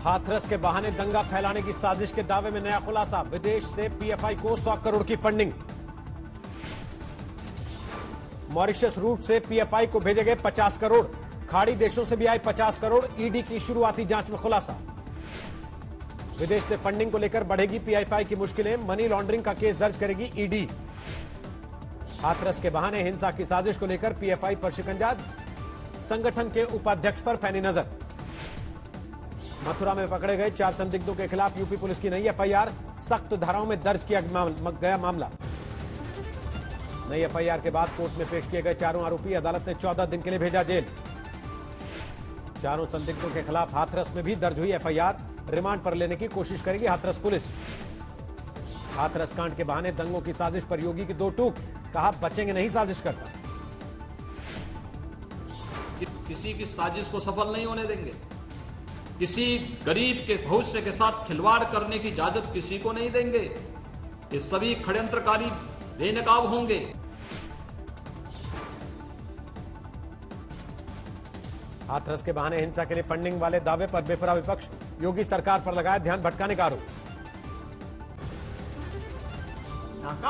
हाथरस के बहाने दंगा फैलाने की साजिश के दावे में नया खुलासा। विदेश से पीएफआई को 100 करोड़ की फंडिंग। मॉरिशस रूट से पीएफआई को भेजे गए 50 करोड़। खाड़ी देशों से भी आए 50 करोड़। ईडी की शुरुआती जांच में खुलासा। विदेश से फंडिंग को लेकर बढ़ेगी पीएफआई की मुश्किलें। मनी लॉन्ड्रिंग का केस दर्ज करेगी ईडी। हाथरस के बहाने हिंसा की साजिश को लेकर पीएफआई पर शिकंजा। संगठन के उपाध्यक्ष पर पैनी नजर। मथुरा में पकड़े गए 4 संदिग्धों के खिलाफ यूपी पुलिस की नई एफआईआर। सख्त धाराओं में दर्ज किया गया मामला। नई एफआईआर के बाद कोर्ट में पेश किए गए चारों आरोपी अदालत ने 14 दिन के लिए भेजा जेल। चारों संदिग्धों के खिलाफ हाथरस में भी दर्ज हुई एफआईआर। रिमांड पर लेने की कोशिश करेगी हाथरस पुलिस। हाथरस कांड के बहाने दंगों की साजिश पर योगी की 2 टूक। कहा बचेंगे नहीं साजिश करता। किसी की साजिश को सफल नहीं होने देंगे। किसी गरीब के भविष्य के साथ खिलवाड़ करने की इजाजत किसी को नहीं देंगे। ये सभी षड्यंत्रकारी बेनकाब होंगे। हाथरस के बहाने हिंसा के लिए फंडिंग वाले दावे पर बेपरा विपक्ष। योगी सरकार पर लगाया ध्यान भटकाने का आरोप।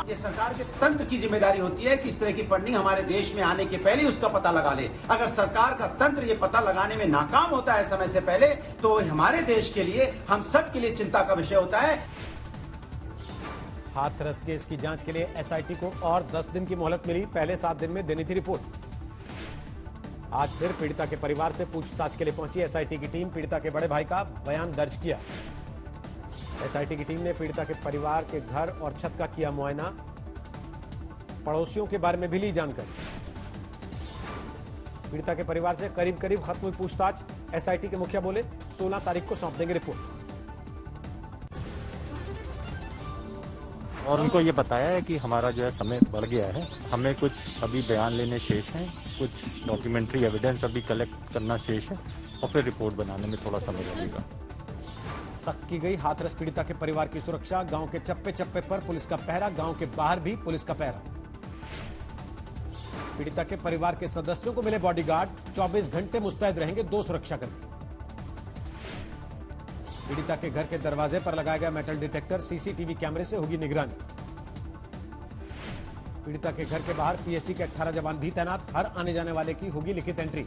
ये सरकार के तंत्र की जिम्मेदारी होती है कि इस तरह की फंडिंग हमारे देश में आने के पहले उसका पता लगा ले। अगर सरकार का तंत्र ये पता लगाने में नाकाम होता है समय से पहले, तो हमारे देश के लिए, हम सब के लिए चिंता का विषय होता है। हाथरस केस की जांच के लिए एसआईटी को और 10 दिन की मोहलत मिली। पहले 7 दिन में देनी थी रिपोर्ट। आज फिर पीड़िता के परिवार से पूछताछ के लिए पहुंची एसआईटी की टीम। पीड़िता के बड़े भाई का बयान दर्ज किया। एसआईटी की टीम ने पीड़िता के परिवार के घर और छत का किया मुआयना। पड़ोसियों के बारे में भी ली जानकारी। पीड़िता के परिवार से करीब करीब खत्म हुई पूछताछ। एसआईटी के मुखिया बोले 16 तारीख को सौंप देंगे रिपोर्ट। और उनको ये बताया है कि हमारा जो है समय बढ़ गया है, हमें कुछ अभी बयान लेने शेष हैं, कुछ डॉक्यूमेंट्री एविडेंस अभी कलेक्ट करना शेष है और फिर रिपोर्ट बनाने में थोड़ा समय लगेगा। सख्त की गई हाथरस पीड़िता के परिवार की सुरक्षा। गांव के चप्पे चप्पे पर पुलिस का पहरा। गांव के बाहर भी पुलिस का पहरा। पीड़िता के परिवार के सदस्यों को मिले बॉडीगार्ड। 24 घंटे मुस्तैद रहेंगे 2 सुरक्षाकर्मी। पीड़िता के घर के दरवाजे पर लगाया गया मेटल डिटेक्टर। सीसीटीवी कैमरे से होगी निगरानी। पीड़िता के घर के बाहर पीएससी के 18 जवान भी तैनात। हर आने जाने वाले की होगी लिखित एंट्री।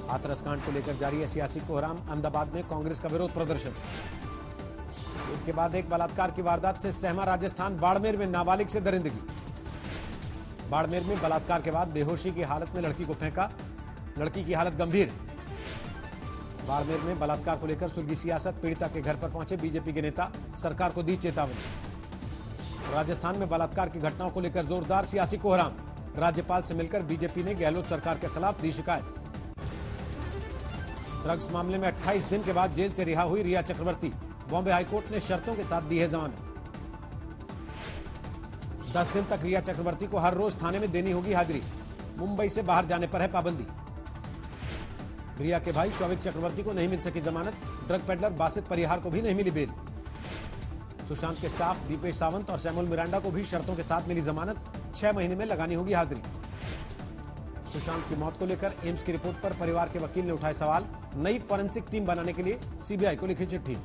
हाथरस कांड को लेकर जारी है सियासी कोहराम। अहमदाबाद में कांग्रेस का विरोध प्रदर्शन। एक के बाद एक बलात्कार की वारदात से सहमा राजस्थान। बाड़मेर में नाबालिग से दरिंदगी। बाड़मेर में बलात्कार के बाद बेहोशी की हालत में लड़की को फेंका। लड़की की हालत गंभीर। बाड़मेर में बलात्कार को लेकर सुलगी सियासत। पीड़िता के घर पर पहुंचे बीजेपी के नेता। सरकार को दी चेतावनी। राजस्थान में बलात्कार की घटनाओं को लेकर जोरदार सियासी कोहराम। राज्यपाल से मिलकर बीजेपी ने गहलोत सरकार के खिलाफ दी शिकायत। ड्रग्स मामले में 28 दिन के बाद जेल से रिहा हुई रिया चक्रवर्ती। बॉम्बे हाईकोर्ट ने शर्तों के साथ दी है जमानत। 10 दिन तक रिया चक्रवर्ती को हर रोज थाने में देनी होगी हाजिरी। मुंबई से बाहर जाने पर है पाबंदी। रिया के भाई शौविक चक्रवर्ती को नहीं मिल सकी जमानत। ड्रग पेडलर बासित परिहार को भी नहीं मिली बेल। सुशांत के स्टाफ दीपेश सावंत और सैमुअल मिरांडा को भी शर्तों के साथ मिली जमानत। 6 महीने में लगानी होगी हाजिरी। सुशांत की मौत को लेकर एम्स की रिपोर्ट पर परिवार के वकील ने उठाए सवाल। नई फॉरेंसिक टीम बनाने के लिए सीबीआई को लिखी चिट्ठी।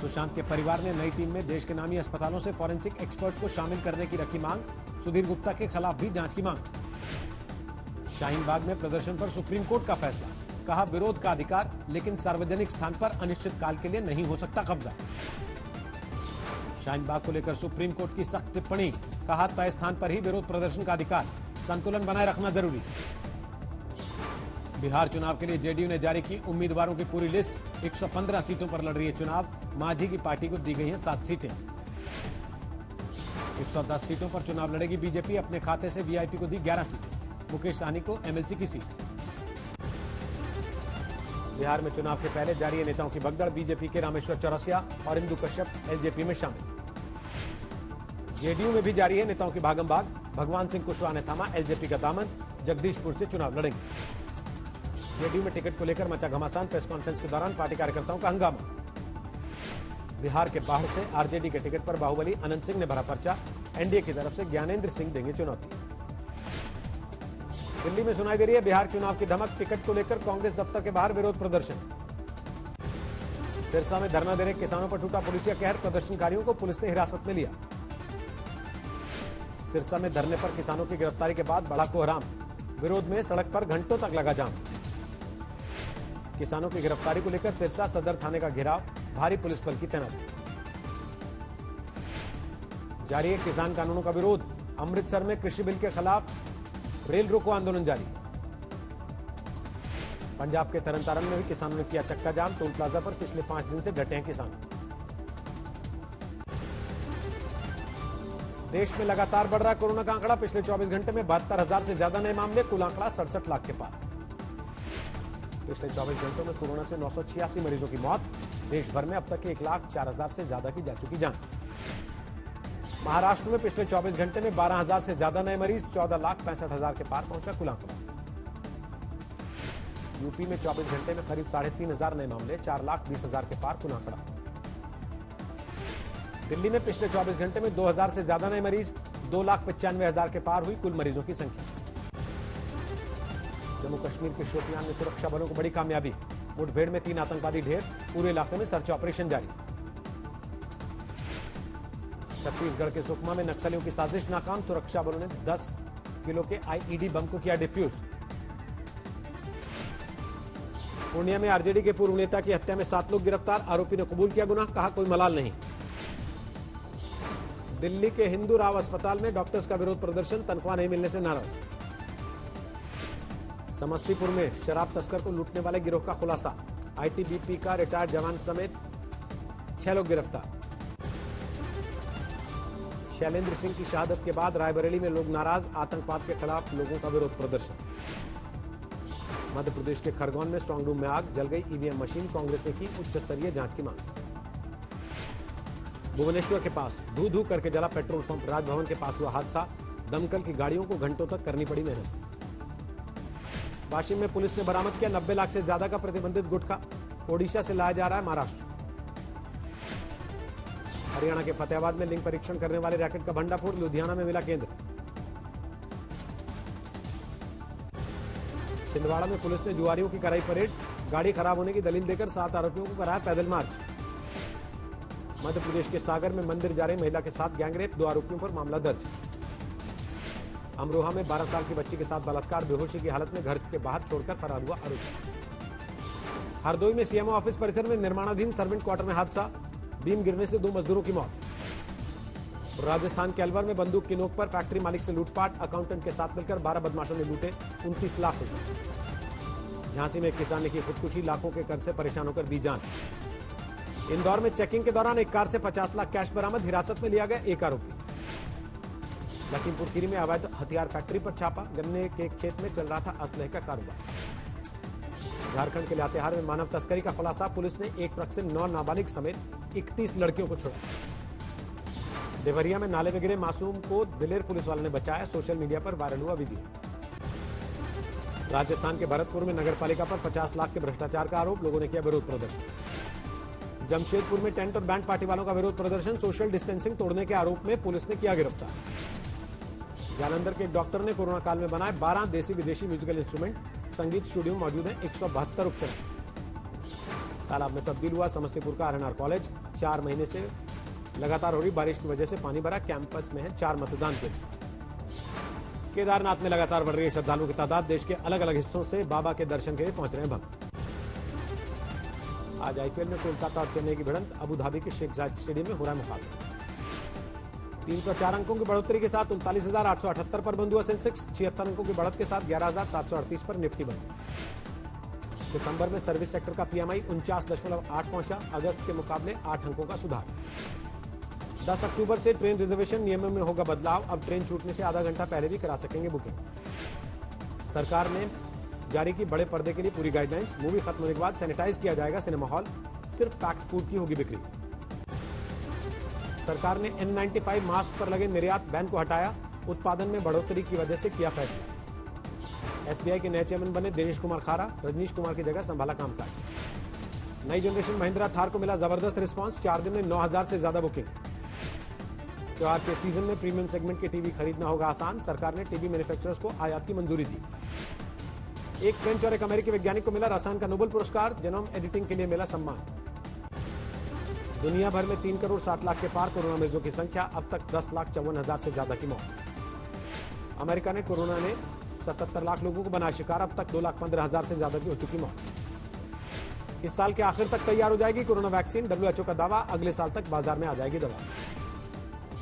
सुशांत के परिवार ने नई टीम में देश के नामी अस्पतालों से फॉरेंसिक एक्सपर्ट को शामिल करने की रखी मांग। सुधीर गुप्ता के खिलाफ भी जांच की मांग। शाहीन बाग में प्रदर्शन पर सुप्रीम कोर्ट का फैसला। कहा विरोध का अधिकार, लेकिन सार्वजनिक स्थान पर अनिश्चित काल के लिए नहीं हो सकता कब्जा। शाहीन बाग को लेकर सुप्रीम कोर्ट की सख्त टिप्पणी। कहा तय स्थान पर ही विरोध प्रदर्शन का अधिकार, संतुलन बनाए रखना जरूरी। बिहार चुनाव के लिए जेडीयू ने जारी की उम्मीदवारों की पूरी लिस्ट। 115 सीटों पर लड़ रही है चुनाव। मांझी की पार्टी को दी गई हैं 7 सीटें। 110 सीटों पर चुनाव लड़ेगी बीजेपी। अपने खाते से वीआईपी को दी 11 सीटें। मुकेश सहनी को एमएलसी की सीट। बिहार में चुनाव के पहले जारी है नेताओं की भगदड़। बीजेपी के रामेश्वर चौरसिया और इंदु कश्यप एलजेपी में शामिल। जेडीयू में भी जारी है नेताओं की भागम भाग। भगवान सिंह कुशवाहा ने थामा एलजेपी का दामन। जगदीशपुर से चुनाव लड़ेंगे। जेडीयू में टिकट को लेकर मचा घमासान। प्रेस कॉन्फ्रेंस के दौरान पार्टी कार्यकर्ताओं का हंगामा। बिहार के बाहर से आरजेडी के टिकट पर बाहुबली अनंत सिंह ने भरा पर्चा। एनडीए की तरफ से ज्ञानेंद्र सिंह देंगे चुनौती। दिल्ली में सुनाई दे रही है बिहार चुनाव की धमक। टिकट को लेकर कांग्रेस दफ्तर के बाहर विरोध प्रदर्शन। सिरसा में धरना दे रहे किसानों पर टूटा पुलिसिया कहर। प्रदर्शनकारियों को पुलिस ने हिरासत में लिया। सिरसा में धरने पर किसानों की गिरफ्तारी के बाद बढ़ा कोहराम। विरोध में सड़क पर घंटों तक लगा जाम। किसानों की गिरफ्तारी को लेकर सिरसा सदर थाने का घेराव, भारी पुलिस बल की तैनाती। जारी है किसान कानूनों का विरोध। अमृतसर में कृषि बिल के खिलाफ रेल रोको आंदोलन जारी। पंजाब के तरनतारन में भी किसानों ने किया चक्का जाम। टोल प्लाजा पर पिछले 5 दिन से डटे हैं किसान। देश में लगातार बढ़ रहा कोरोना का आंकड़ा। पिछले 24 घंटे में 72,000 से ज्यादा नए मामले। कुल आंकड़ा 67 लाख के पार। पिछले 24 घंटों में कोरोना से 986 मरीजों की मौत। देश भर में अब तक 1,04,000 से ज्यादा की जा चुकी जान। महाराष्ट्र में पिछले 24 घंटे में 12,000 से ज्यादा नए मरीज। 14,65,000 के पार पहुंचा कुल आंकड़ा। यूपी में 24 घंटे में करीब 3,500 नए मामले। 4,20,000 के पार कुल आंकड़ा। दिल्ली में पिछले 24 घंटे में 2,000 से ज्यादा नए मरीज। 2,95,000 के पार हुई कुल मरीजों की संख्या। जम्मू कश्मीर के शोपियान में सुरक्षा बलों को बड़ी कामयाबी। मुठभेड़ में 3 आतंकवादी ढेर। पूरे इलाके में सर्च ऑपरेशन जारी। छत्तीसगढ़ के सुकमा में नक्सलियों की साजिश नाकाम। सुरक्षा बलों ने 10 किलो के आईईडी बम को किया डिफ्यूज। पूर्णिया में आरजेडी के पूर्व नेता की हत्या में 7 लोग गिरफ्तार। आरोपी ने कबूल किया गुनाह, कहा कोई मलाल नहीं। दिल्ली के हिंदू राव अस्पताल में डॉक्टर्स का विरोध प्रदर्शन। तनख्वाह नहीं मिलने से नाराज। समस्तीपुर में शराब तस्कर को लूटने वाले गिरोह का खुलासा। आईटीबीपी का रिटायर्ड जवान समेत 6 लोग गिरफ्तार। शैलेंद्र सिंह की शहादत के बाद रायबरेली में लोग नाराज। आतंकवाद के खिलाफ लोगों का विरोध प्रदर्शन। मध्य प्रदेश के खरगोन में स्ट्रांग रूम में आग। जल गई ईवीएम मशीन। कांग्रेस ने की उच्च स्तरीय जांच की मांग। भुवनेश्वर के पास धू धू करके जला पेट्रोल पंप। राजभवन के पास हुआ हादसा। दमकल की गाड़ियों को घंटों तक करनी पड़ी मेहनत। वाशिम में पुलिस ने बरामद किया 90 लाख से ज्यादा का प्रतिबंधित गुटखा। ओडिशा से लाया जा रहा है महाराष्ट्र। हरियाणा के फतेहाबाद में लिंग परीक्षण करने वाले रैकेट का भंडाफोड़। लुधियाना में मिला केंद्र। छिंदवाड़ा में पुलिस ने जुआरियों की कराई परेड। गाड़ी खराब होने की दलील देकर 7 आरोपियों को कराया पैदल मार्च। मध्य प्रदेश के सागर में मंदिर जा रही महिला के साथ गैंगरेप। 2 आरोपियों पर मामला दर्ज। अमरोहा में 12 साल की बच्ची के साथ बलात्कार। बेहोशी की हालत में घर के बाहर छोड़कर फरार हुआ आरोपी। हरदोई में सीएमओ ऑफिस परिसर में निर्माणाधीन सर्वेंट क्वार्टर में हादसा। बीम गिरने से 2 मजदूरों की मौत। राजस्थान के अलवर में बंदूक की नोक पर फैक्ट्री मालिक से लूटपाट। अकाउंटेंट के साथ मिलकर 12 बदमाशों ने लूटे 29 लाख रुपए। झांसी में एक किसान ने की खुदकुशी। लाखों के कर्ज से परेशान होकर दी जान। इंदौर में चेकिंग के दौरान एक कार से 50 लाख कैश बरामद। हिरासत में लिया गया एक आरोपी। लखीमपुर खीरी में अवैध हथियार फैक्ट्री पर छापा। गन्ने के खेत में चल रहा था असलहे का कारोबार। झारखंड के लातेहार में मानव तस्करी का खुलासा। पुलिस ने एक ट्रक से 9 नाबालिग समेत 31 लड़कियों को छोड़ा। देवरिया में नाले में गिरे मासूम को दिलेर पुलिस वालों ने बचाया। सोशल मीडिया पर वायरल हुआ वीडियो। राजस्थान के भरतपुर में नगर पालिका पर 50 लाख के भ्रष्टाचार का आरोप। लोगों ने किया विरोध प्रदर्शन। जमशेदपुर में टेंट और बैंड पार्टी वालों का विरोध प्रदर्शन। सोशल डिस्टेंसिंग तोड़ने के आरोप में पुलिस ने किया गिरफ्तार। जालंधर के एक डॉक्टर ने कोरोना काल में बनाए 12 देसी विदेशी म्यूजिकल इंस्ट्रूमेंट। संगीत स्टूडियो मौजूद है 172 उपकरण। तालाब में तब्दील हुआ समस्तीपुर का आरएनआर कॉलेज। 4 महीने से लगातार हो रही बारिश की वजह से पानी भरा। कैंपस में है 4 मतदान केंद्र। केदारनाथ में लगातार बढ़ रही है श्रद्धालुओं की तादाद। देश के अलग अलग हिस्सों से बाबा के दर्शन के लिए पहुंच रहे हैं भक्त। आज आईपीएल में कोलकाता और चेन्नई की भिड़ंत। अबू धाबी के शेख जायद स्टेडियम में हो रहा है मुकाबला। 304 अंकों की बढ़ोतरी के साथ 39,878 पर बंद हुआ सेंसेक्स। 76 अंकों की बढ़त के साथ 11,738 पर निफ्टी बंद। सितंबर में सर्विस सेक्टर का पीएमआई 49.8 पहुंचा। अगस्त के मुकाबले 8 अंकों का सुधार। 10 अक्टूबर से ट्रेन रिजर्वेशन नियमों में होगा बदलाव। अब ट्रेन छूटने से आधा घंटा पहले भी करा सकेंगे बुकिंग। सरकार ने जारी की बड़े पर्दे के लिए पूरी गाइडलाइंस। मूवी खत्म होने के बाद सैनिटाइज किया जाएगा सिनेमा हॉल। सिर्फ पैक्ड फूड की होगी बिक्री। सरकार ने N95 मास्क पर लगे निर्यात बैन को हटाया। उत्पादन में बढ़ोतरी की वजह से किया फैसला। एसबीआई के नए चेयरमैन बने दिनेश कुमार खारा। रजनीश कुमार की जगह संभाला कामकाज। नई जनरेशन महिंद्रा थार को मिला जबरदस्त रिस्पांस। 4 दिन में 9,000 से ज्यादा बुकिंग। त्योहार के सीजन में प्रीमियम सेगमेंट के टीवी खरीदना होगा आसान। सरकार ने टीवी मैन्युफैक्चरर्स को आयात की मंजूरी दी। एक फ्रेंच और एक अमेरिकी वैज्ञानिक को मिला रसायन का नोबेल पुरस्कार, जेनोम एडिटिंग के लिए मिला सम्मान। दुनिया भर में 3 करोड़ 60 लाख के पार कोरोना मरीजों की संख्या, अब तक 10,54,000 से ज्यादा की मौत। अमेरिका ने कोरोना ने 77 लाख लोगों को बनाया शिकार, अब तक 2,15,000 से ज्यादा की हो चुकी मौत। इस साल के आखिर तक तैयार हो जाएगी कोरोना वैक्सीन, WHO का दावा, अगले साल तक बाजार में आ जाएगी दवा।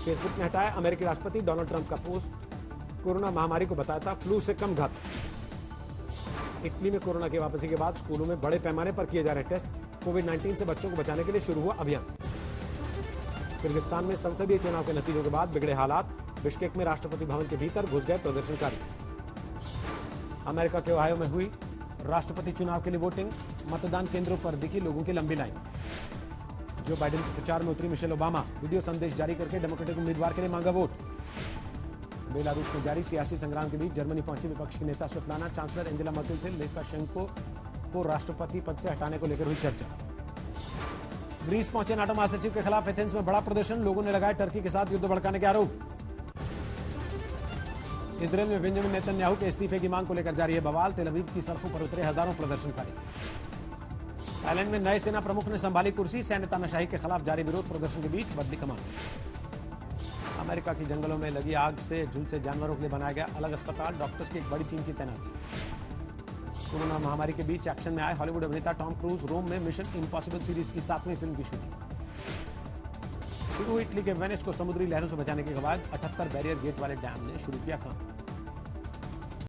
फेसबुक ने हटाया अमेरिकी राष्ट्रपति डोनाल्ड ट्रंप का पोस्ट, कोरोना महामारी को बताया था फ्लू से कम घातक। इटली में कोरोना की वापसी के बाद स्कूलों में बड़े पैमाने पर किए जा रहे टेस्ट, कोविड-19 से बच्चों को बचाने के लिए शुरू हुआ अभियान। किर्गिस्तान में संसदीय चुनाव के नतीजों के बाद बिगड़े हालात, बिश्केक में राष्ट्रपति भवन के भीतर घुस गए प्रदर्शनकारी। अमेरिका के ओहायो में हुई राष्ट्रपति चुनाव के लिए वोटिंग, मतदान केंद्रों पर दिखी लोगों की लंबी लाइन। जो बाइडेन के प्रचार में उतरी मिशेल ओबामा, वीडियो संदेश जारी करके डेमोक्रेटिक उम्मीदवार के लिए मांगा वोट। बेलारूस में जारी सियासी संग्राम के बीच जर्मनी पहुंची विपक्ष की नेता स्वेतलाना, चांसलर एंजेला मर्केल से लुकाशेंको को राष्ट्रपति पद से हटाने को लेकर हुई चर्चा। ग्रीस पहुंचे नाटो महासचिव के खिलाफ एथेंस में बड़ा प्रदर्शन, लोगों ने लगाए टर्की के साथ युद्ध भड़काने के आरोप। इजरायल में बेंजामिन नेतन्याहू के इस्तीफे की मांग को लेकर जारी है बवाल, तेल अवीव की सड़कों पर उतरे हजारों प्रदर्शनकारी। थाईलैंड में नए सेना प्रमुख ने संभाली कुर्सी, सैन्य तानाशाही के खिलाफ जारी विरोध प्रदर्शन के बीच बदली कमान। अमेरिका की जंगलों में लगी आग से झुलसे जानवरों के लिए बनाया गया अलग अस्पताल, डॉक्टर्स की एक बड़ी टीम की तैनाती। कोरोना महामारी के बीच एक्शन में आए हॉलीवुड अभिनेता टॉम क्रूज, रोम में मिशन इम्पॉसिबल सीरीज की 7वीं फिल्म की शूटिंग। शुरू इटली के वेनिस को समुद्री लहरों से बचाने के बाद 78 बैरियर गेट वाले डैम ने शुरू किया काम।